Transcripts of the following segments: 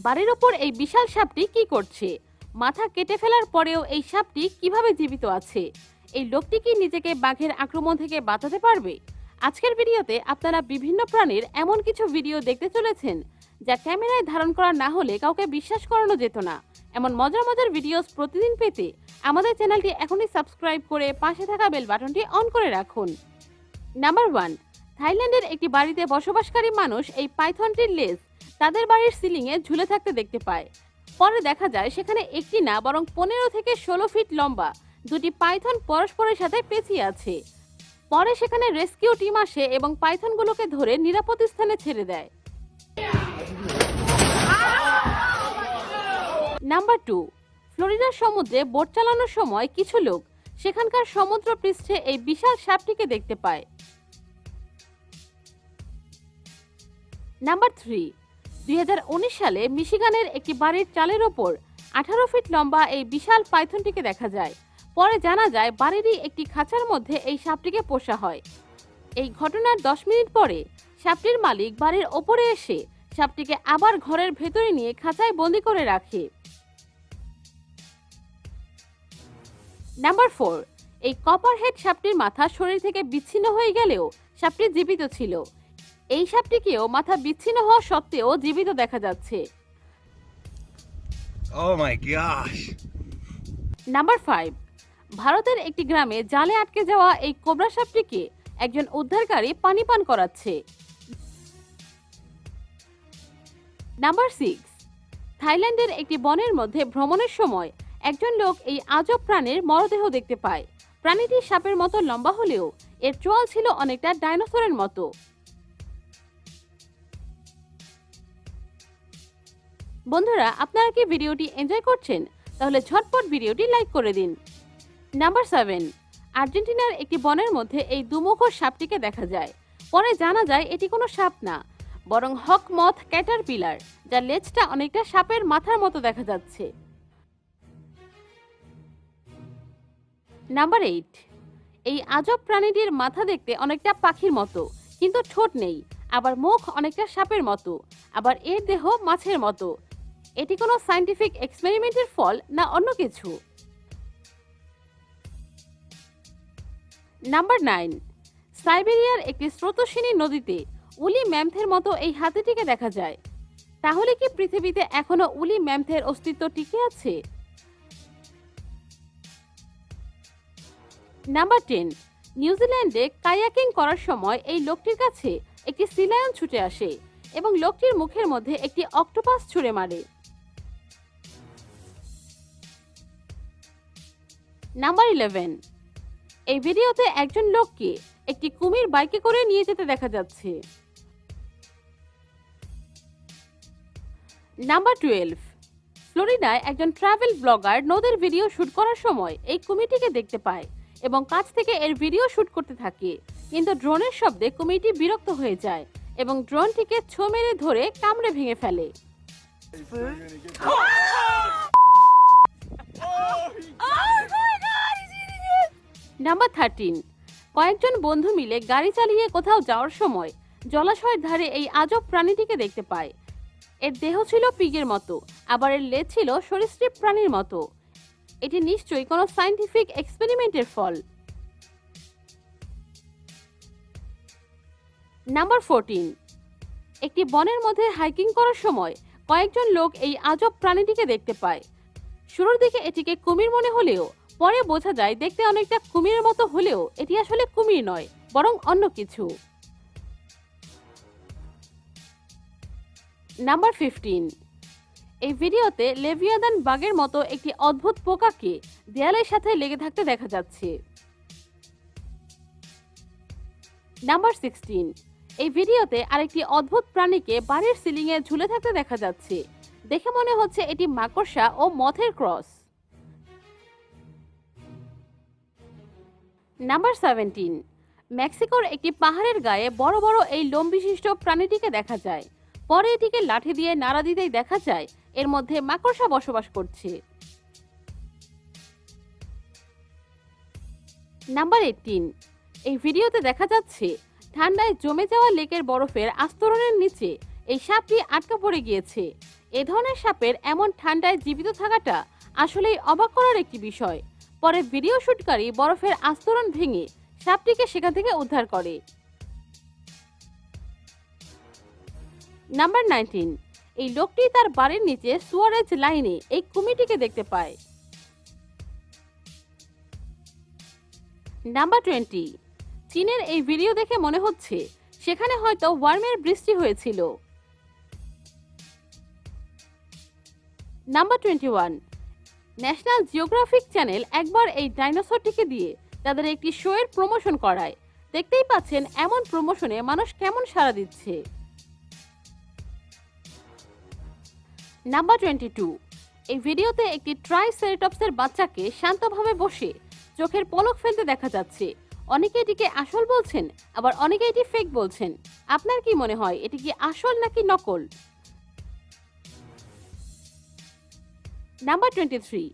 বাড়ির ওপর এই বিশাল সাপটি কি করছে? মাথা কেটে ফেলার পরেও এই সাপটি কিভাবে জীবিত আছে? এই লোকটি কি নিজেকে বাঘের আক্রমণ থেকে বাঁচাতে পারবে? আজকের ভিডিওতে আপনারা বিভিন্ন প্রাণীর এমন কিছু ভিডিও দেখতে চলেছেন যা ক্যামেরায় ধারণ করা না হলে কাউকে বিশ্বাস করানো যেত না। এমন মজার মজার ভিডিওস প্রতিদিন পেতে আমাদের চ্যানেলটি এখনই সাবস্ক্রাইব করে পাশে থাকা বেল বাটনটি অন করে রাখুন। নাম্বার 1, থাইল্যান্ডের একটি বাড়িতে বসবাসকারী মানুষ এই পাইথনটির লেজ তাদের বাড়ির সিলিংয়ে ঝুলে থাকতে দেখতে পায়। পরে দেখা যায় সেখানে একটি না বরং 15 থেকে 16 ফিট লম্বা দুটি পাইথন পরস্পরের সাথে পেঁচিয়ে আছে। পরে সেখানে রেস্কিউ টিম আসে এবং পাইথনগুলোকে ধরে নিরাপদ স্থানে ছেড়ে দেয়। নাম্বার 2, ফ্লোরিডার সমুদ্রে বোট চালানোর সময় কিছু লোক সেখানকার সমুদ্র পৃষ্ঠে এই বিশাল সাপটিকে দেখতে পায়। নাম্বার 3, 2019 সালে মিশিগানের একটি বাড়ির চালের ওপর 18 ফিট লম্বা এই বিশাল পাইথনটিকে দেখা যায়। পরে জানা যায় বাড়িরই একটি খাঁচার মধ্যে এই সাপটিকে পোষা হয়। এই ঘটনার 10 মিনিট পরে সাপটির মালিক বাড়ির ওপরে এসে সাপটিকে আবার ঘরের ভেতরে নিয়ে খাঁচায় বন্দি করে রাখে। নাম্বার 4, এই কপারহেড সাপটির মাথা শরীর থেকে বিচ্ছিন্ন হয়ে গেলেও সাপটি জীবিত ছিল। এই সাপটিকেও মাথা বিচ্ছিন্ন হওয়া সত্ত্বেও জীবিত দেখা যাচ্ছে। Oh my gosh! নাম্বার 5, ভারতের একটি গ্রামে জালে আটকে যাওয়া এই কোবরা সাপটিকে একজন উদ্ধারকারী পানি পান করাচ্ছে। নাম্বার 6, থাইল্যান্ডের একটি বনের মধ্যে ভ্রমণের সময় একজন লোক এই আজব প্রাণীর মরদেহ দেখতে পায়। প্রাণীটি সাপের মতো লম্বা হলেও এর চোয়াল ছিল অনেকটা ডাইনোসরের মতো। বন্ধুরা, আপনারা কি ভিডিওটি এনজয় করছেন? তাহলে ঝটপট ভিডিওটি লাইক করে দিন। নাম্বার 7, আর্জেন্টিনার একটি বনের মধ্যে এই দুমুখ সাপটিকে দেখা যায়। পরে জানা যায় এটি কোনো সাপ না, বরং হক মথ ক্যাটারপিলার, যার লেজটা অনেকটা সাপের মাথার মতো দেখা যাচ্ছে। নাম্বার 8, এই আজব প্রাণীটির মাথা দেখতে অনেকটা পাখির মতো, কিন্তু ঠোঁট নেই। আবার মুখ অনেকটা সাপের মতো, আবার এর দেহ মাছের মতো। এটি কোনো সায়েন্টিফিক এক্সপেরিমেন্টের ফল না অন্য কিছু? নাম্বার 9, সাইবেরিয়ার একটি স্রোতস্বিনী নদীতে উলি ম্যামথের মতো এই হাতিটিকে দেখা যায়। তাহলে কি পৃথিবীতে এখনো উলি ম্যামথের অস্তিত্ব টিকে আছে? নাম্বার 10, নিউজিল্যান্ডে কায়াকিং করার সময় এই লোকটির কাছে একটি সি লায়ন ছুটে আসে এবং লোকটির মুখের মধ্যে একটি অক্টোপাস ছুঁড়ে মারে। নাম্বার 11, এই ভিডিওতে একজন লোককে একটি কুমির বাইকে করে নিয়ে যেতে দেখা যাচ্ছে। নাম্বার 12, ফ্লোরিডায় একজন ট্রাভেল ব্লগার নদীর ভিডিও শুট করার সময় এই কুমিরটিকে দেখতে পায় এবং কাছ থেকে এর ভিডিও শুট করতে থাকে, কিন্তু ড্রোনের শব্দে কুমিরটি বিরক্ত হয়ে যায় এবং ড্রোনটিকে ছো মেরে ধরে কামড়ে ভেঙে ফেলে। নাম্বার 13, কয়েকজন বন্ধু মিলে গাড়ি চালিয়ে কোথাও যাওয়ার সময় জলাশয়ের ধারে এই আজব প্রাণীটিকে দেখতে পায়। এর দেহ ছিল পিগের মতো, আবার এর লেজ ছিল সরীসৃপ প্রাণীর মতো। এটি নিশ্চয়ই কোনো সায়েন্টিফিক এক্সপেরিমেন্টের ফল। নাম্বার 14, একটি বনের মধ্যে হাইকিং করার সময় কয়েকজন লোক এই আজব প্রাণীটিকে দেখতে পায়। শুরুর দিকে এটিকে কুমির মনে হলেও পরে বোঝা যায় দেখতে অনেকটা কুমিরের মতো হলেও এটি আসলে কুমির নয়, বরং অন্য কিছু। নাম্বার 15, এই ভিডিওতে লেভিয়াদান বাঘের মতো একটি অদ্ভুত পোকাকে দেয়ালের সাথে লেগে থাকতে দেখা যাচ্ছে। নাম্বার 16, এই ভিডিওতে আরেকটি অদ্ভুত প্রাণীকে বাড়ির সিলিংয়ে ঝুলে থাকতে দেখা যাচ্ছে। দেখে মনে হচ্ছে এটি মাকড়সা ও মথের ক্রস। নাম্বার 17, মেক্সিকোর একটি পাহাড়ের গায়ে বড় বড় এই লোম বিশিষ্ট প্রাণীটিকে দেখা যায়। পরে এটিকে লাঠি দিয়ে নাড়া দিতেই দেখা যায় এর মধ্যে মাকড়সা বসবাস করছে। নাম্বার 18, এই ভিডিওতে দেখা যাচ্ছে ঠান্ডায় জমে যাওয়া লেকের বরফের আস্তরণের নিচে এই সাপটি আটকা পড়ে গিয়েছে। এ ধরনের সাপের এমন ঠান্ডায় জীবিত থাকাটা আসলেই অবাক করার একটি বিষয়। পরে ভিডিও শুটকারী বরফের আস্তরণ ভেঙে সাপটিকে সেখান থেকে উদ্ধার করে। নাম্বার 19, এই লোকটি তার বাড়ির নিচে সুয়ারেজ লাইনে এই কুমিরটিকে দেখতে পায়। নাম্বার 20, চীনের এই ভিডিও দেখে মনে হচ্ছে সেখানে হয়তো ওয়ার্মের বৃষ্টি হয়েছিল। নাম্বার 21, ন্যাশনাল জিওগ্রাফিক চ্যানেল একবার এই ডাইনোসরটিকে দিয়ে তাদের একটি শো এর প্রমোশন করায়। দেখতেই পাচ্ছেন এমন প্রমোশনে মানুষ কেমন সাড়া দিচ্ছে। নাম্বার 22, এই ভিডিওতে একটি ট্রাইসেরাটপসের বাচ্চাকে শান্তভাবে বসে চোখের পলক ফেলতে দেখা যাচ্ছে। অনেকে এটিকে আসল বলছেন, আবার অনেকে এটি ফেক বলছেন। আপনার কি মনে হয় এটি কি আসল নাকি নকল? নাম্বার 23,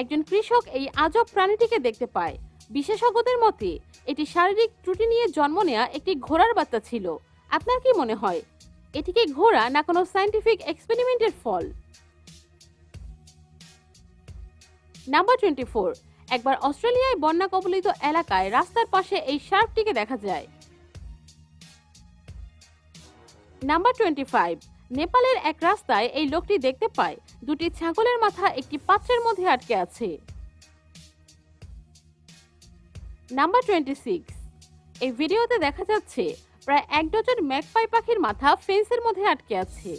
একজন কৃষক এই আজব প্রাণীটিকে দেখতে পায়। বিশেষজ্ঞদের মতে এটি শারীরিক ত্রুটি নিয়ে জন্ম নেওয়া একটি ঘোড়ার বাচ্চা ছিল। আপনার কি মনে হয় এটি কি ঘোড়া না কোনো সায়েন্টিফিক এক্সপেরিমেন্টের ফল? নাম্বার 24, একবার অস্ট্রেলিয়ায় বন্যা কবলিত এলাকায় রাস্তার পাশে এই শার্কটিকে দেখা যায়। নাম্বার 25, নেপালের এক রাস্তায় এই লোকটি দেখতে পায় দুটি ছাগলের মাথা একটি পাত্রের মধ্যে আটকে আছে। নাম্বার 26, এই ভিডিওতে দেখা যাচ্ছে প্রায় 1 ডজন ম্যাগপাই পাখির মাথা ফেন্সের মধ্যে আটকে আছে।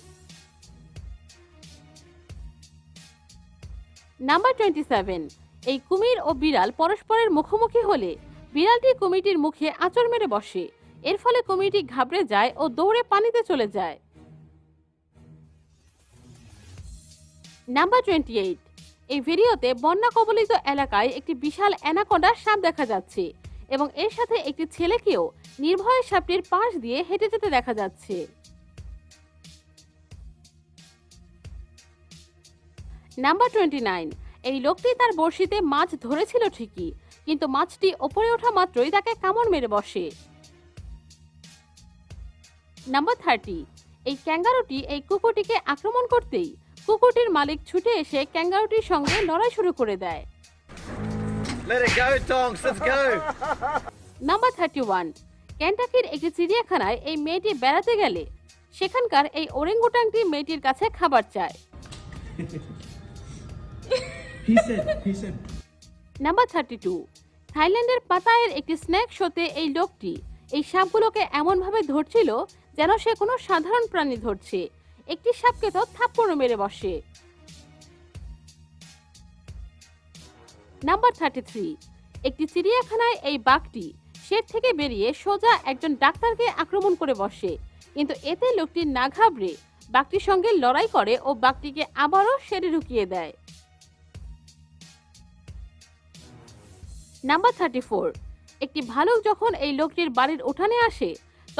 নাম্বার 27, এই কুমির ও বিড়াল পরস্পরের মুখোমুখি হলে বিড়ালটি কুমিরটির মুখে আঁচড় মেরে বসে। এর ফলে কুমিরটি ঘাবড়ে যায় ও দৌড়ে পানিতে চলে যায়। নাম্বার 28, এই ভিডিওতে বন্যা কবলিত এলাকায় একটি বিশাল অ্যানাকোন্ডা সাপ দেখা যাচ্ছে এবং এর সাথে একটি ছেলেকেও নির্ভয়ে সাপটির পাশ দিয়ে হেঁটে যেতে দেখা যাচ্ছে। নাম্বার 29, এই লোকটি তার বড়শিতে মাছ ধরেছিল ঠিকই, কিন্তু মাছটি ওপরে ওঠা মাত্রই তাকে কামড় মেরে বসে। নাম্বার 30, এই ক্যাঙ্গারুটি এই কুকুরটিকে আক্রমণ করতেই কুকুরটির মালিক ছুটে এসে ক্যাঙ্গারুটির সঙ্গে লড়াই শুরু করে দেয়। Let it go, Tonks. Let's go. Number 31, কেন্টাকির একটি চিড়িয়াখানায় এই মেয়েটি বেড়াতে গেলে সেখানকার এই ওরেঙ্গুটাংটি মেয়েটির কাছে খাবার চায়। He said. নাম্বার 32, থাইল্যান্ডের পাতায়ের একটি স্ন্যাক শোতে এই লোকটি এই সাপগুলোকে এমনভাবে ধরছিল যেন সে কোনো সাধারণ প্রাণী ধরছে। একটি সাপকে তো থাপ্পড় মেরে বসে। নাম্বার 33, একটি চিড়িয়াখানায় এই বাঘটি শেড থেকে বেরিয়ে সোজা একজন ডাক্তারকে আক্রমণ করে বসে, কিন্তু এতে লোকটি না ঘাবড়ে বাঘটির সঙ্গে লড়াই করে ও বাঘটিকে আবারও শেডে ঢুকিয়ে দেয়। নাম্বার 34, একটি ভালুক যখন এই লোকটির বাড়ির উঠানে আসে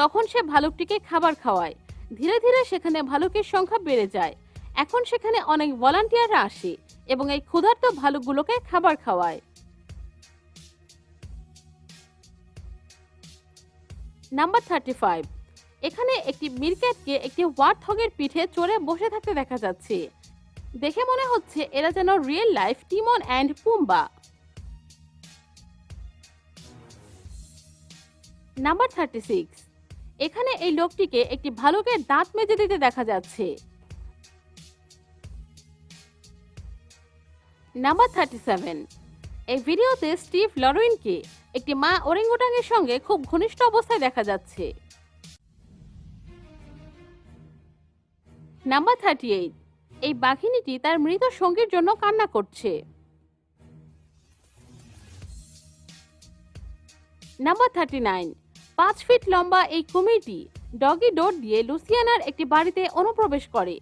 তখন সে ভালুকটিকে খাবার খাওয়ায়। ধীরে ধীরে সেখানে ভালুকের সংখ্যা বেড়ে যায়। এখন সেখানে অনেক ভলান্টিয়াররা আসে এবং এই ক্ষুধার্ত ভালুকগুলোকে খাবার খাওয়ায়। নাম্বার 35, এখানে একটি মিরক্যাটকে একটি ওয়ার্থগের পিঠে চড়ে বসে থাকতে দেখা যাচ্ছে। দেখে মনে হচ্ছে এরা যেন real life Timon and Pumbaa. Number 36, এখানে এই লোকটিকে একটি ভালুকের দাঁত মেজে দিতে দেখা যাচ্ছে। নাম্বার 37, এই ভিডিওতে স্টিভ লরউইনকে একটি মা ওরেঙ্গুটাংয়ের সঙ্গে খুব ঘনিষ্ঠ অবস্থায় দেখা যাচ্ছে। নাম্বার 38, এই বাঘিনীটি তার মৃত সঙ্গীর জন্য কান্না করছে। নাম্বার 39, 5 ফিট লম্বা এই কুমিরটি ডগি ডোর দিয়ে লুসিয়ানার একটি বাড়িতে অনুপ্রবেশ করে।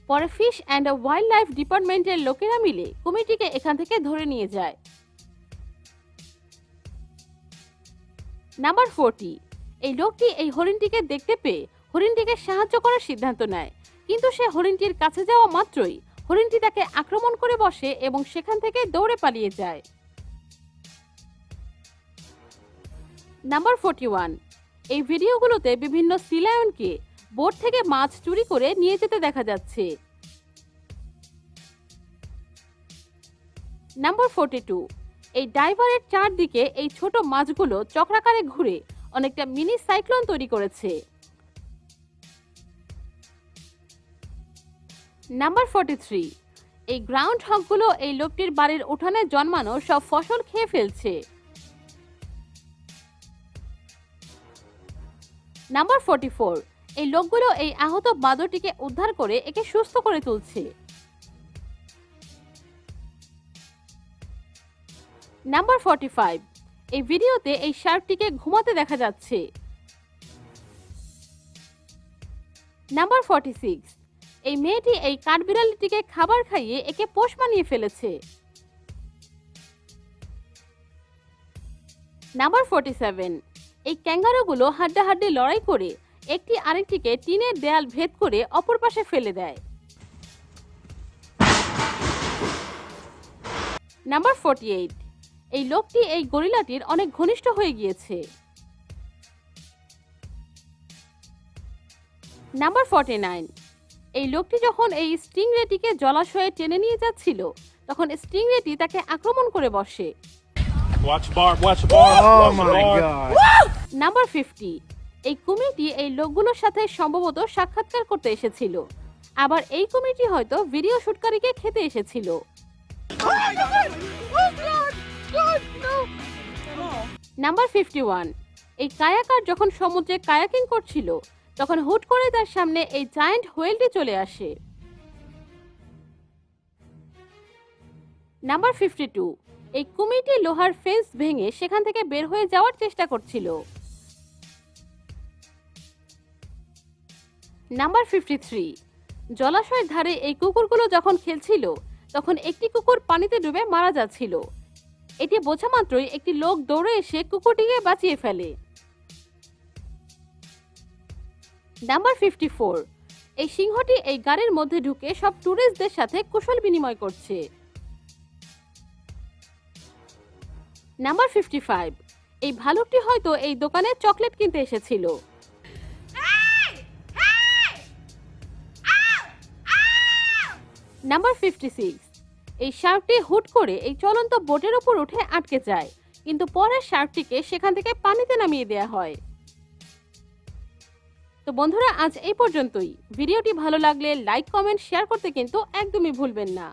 পরে ফিশ অ্যান্ড ওয়াইল্ড লাইফ ডিপার্টমেন্টের লোকেরা মিলে কুমিরটিকে এখান থেকে ধরে নিয়ে যায়। নাম্বার 40, এই লোকটি এই হরিণটিকে দেখতে পেয়ে হরিণটিকে সাহায্য করার সিদ্ধান্ত নেয়, কিন্তু সে হরিণটির কাছে যাওয়া মাত্রই হরিণটি তাকে আক্রমণ করে বসে এবং সেখান থেকে দৌড়ে পালিয়ে যায়। নাম্বার 41, এই ভিডিওগুলোতে বিভিন্ন সি লায়নকে বোট থেকে মাছ চুরি করে নিয়ে যেতে দেখা যাচ্ছে। নাম্বার 42, এই ডাইভারের চারদিকে এই ছোট মাছগুলো চক্রাকারে ঘুরে অনেকটা মিনি সাইক্লোন তৈরি করেছে। নাম্বার 43, এই গ্রাউন্ড হকগুলো এই লোকটির বাড়ির উঠানে জন্মানো সব ফসল খেয়ে ফেলছে। নাম্বার 44, এই লোকগুলো এই আহত বাঁদরটিকে উদ্ধার করে একে সুস্থ করে তুলছে। নাম্বার 45, এই ভিডিওতে এই শার্কটিকে ঘুমাতে দেখা যাচ্ছে। নাম্বার 46, এই মেয়েটি এই কাঠবিড়ালিটিকে খাবার খাইয়ে একে পোষ মানিয়ে ফেলেছে। নাম্বার 47, এই ক্যাঙ্গারুগুলো হাড্ডাহাড্ডি লড়াই করে একটি আরেকটিকে টিনের দেয়াল ভেদ করে অপর পাশে ফেলে দেয়। নাম্বার 48, এই লোকটি এই গরিলাটির অনেক ঘনিষ্ঠ হয়ে গিয়েছে। নাম্বার 49, এই লোকটি যখন এই স্টিংরেটিকে জলাশয়ে টেনে নিয়ে যাচ্ছিল তখন স্টিংরেটি তাকে আক্রমণ করে বসে। Watch Barb, watch Barb. Oh watch my Barb. god. Number 50, এই কুমিরটি এই লোকগুলোর সাথে সম্ভবত সাক্ষাৎকার করতে এসেছিল, আবার এই কুমিরটি হয়তো ভিডিও শুটকারীকে খেতে এসেছিল। নাম্বার 51, এই কায়াকার যখন সমুদ্রে কায়াকিং করছিল তখন হুট করে তার সামনে এই জায়ান্ট হোয়েলটি চলে আসে। নাম্বার 52, এই কুমিরটি লোহার ফেন্স ভেঙে সেখান থেকে বের হয়ে যাওয়ার চেষ্টা করছিল। নাম্বার 53, জলাশয়ের ধারে এই কুকুরগুলো যখন খেলছিল তখন একটি কুকুর পানিতে ডুবে মারা যাচ্ছিল। এটি বোঝা মাত্রই একটি লোক দৌড়ে এসে কুকুরটিকে বাঁচিয়ে ফেলে। নাম্বার 54, এই সিংহটি এই গাড়ির মধ্যে ঢুকে সব টুরিস্টদের সাথে কুশল বিনিময় করছে। নাম্বার 55, এই ভালুকটি হয়তো এই দোকানে চকলেট কিনতে এসেছিল। নাম্বার 56, এই শার্কটি হুট করে এই চলন্ত বোটের উপর উঠে আটকে যায়, কিন্তু পরে শার্কটিকে সেখান থেকে পানিতে নামিয়ে দেয়া হয়। তো বন্ধুরা, আজ এই পর্যন্তই। ভিডিওটি ভালো লাগলে লাইক, কমেন্ট, শেয়ার করতে কিন্তু একদমই ভুলবেন না।